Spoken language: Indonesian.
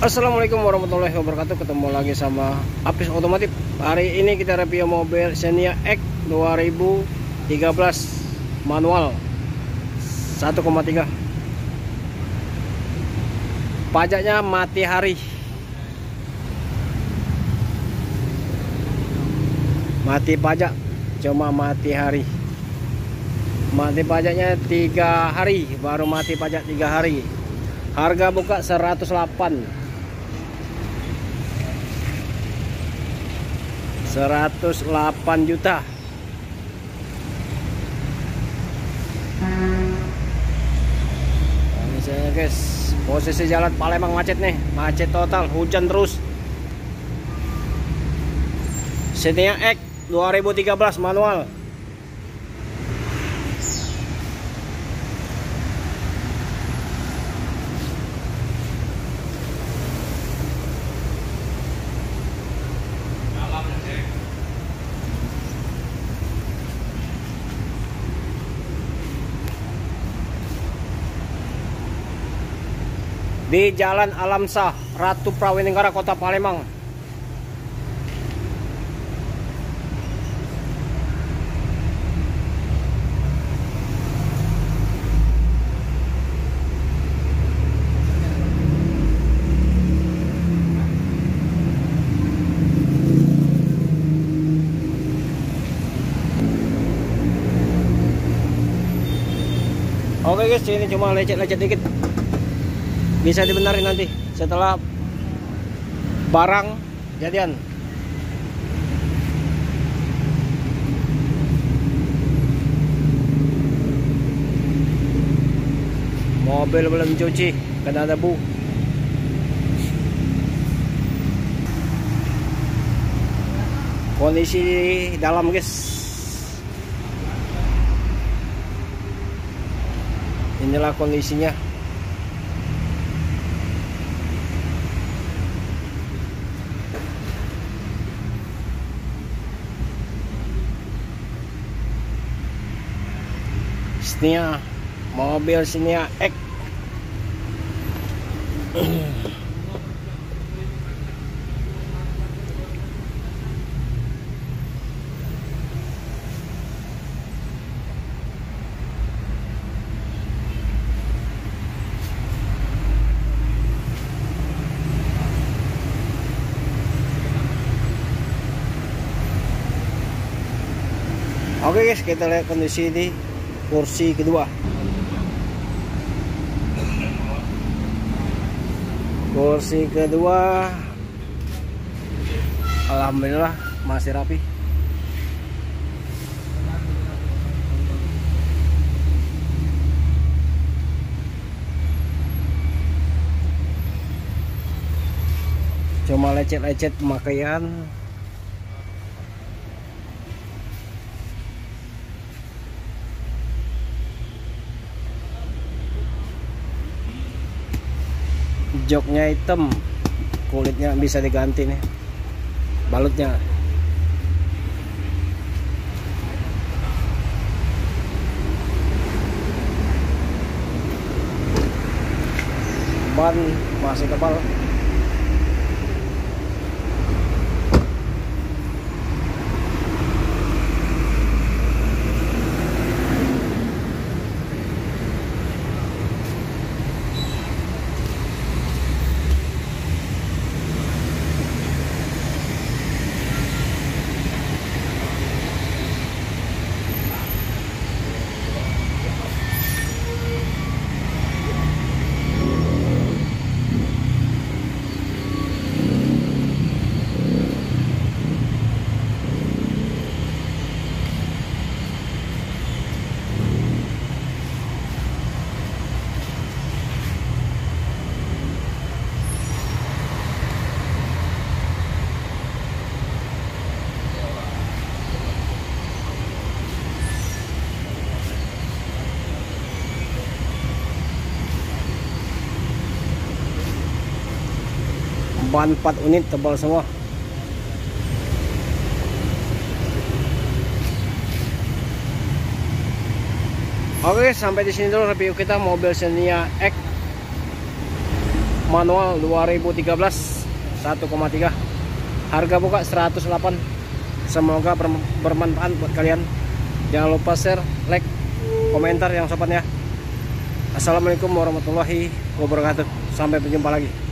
Assalamualaikum warahmatullahi wabarakatuh. Ketemu lagi sama Apis Otomotif. Hari ini kita review mobil Xenia X 2013 manual 1,3. Pajaknya mati hari. Mati pajak, cuma mati hari. Mati pajaknya 3 hari, baru mati pajak 3 hari. Harga buka 108 juta. Ini saya guys, posisi jalan Palembang macet nih, macet total, hujan terus. Xenia X 2013 manual. Di Jalan Alamsah, Ratu Prawinegara, Kota Palembang. Oke guys, ini cuma lecet-lecet dikit. Bisa dibenerin nanti setelah barang jadian. Mobil belum cuci, kena debu. Kondisi dalam guys. Inilah kondisinya. Xenia, mobil Xenia X. Oke guys, kita lihat kondisi di kursi kedua. Kursi kedua alhamdulillah masih rapi. Cuma lecet-lecet pemakaian. Joknya hitam, kulitnya bisa diganti nih, balutnya. Ban masih tebal. Ban 4 unit tebal semua. Oke, sampai di sini dulu review kita mobil Xenia X manual 2013 1,3. Harga buka 108. Semoga bermanfaat buat kalian. Jangan lupa share, like, komentar yang sopan ya. Assalamualaikum warahmatullahi wabarakatuh. Sampai berjumpa lagi.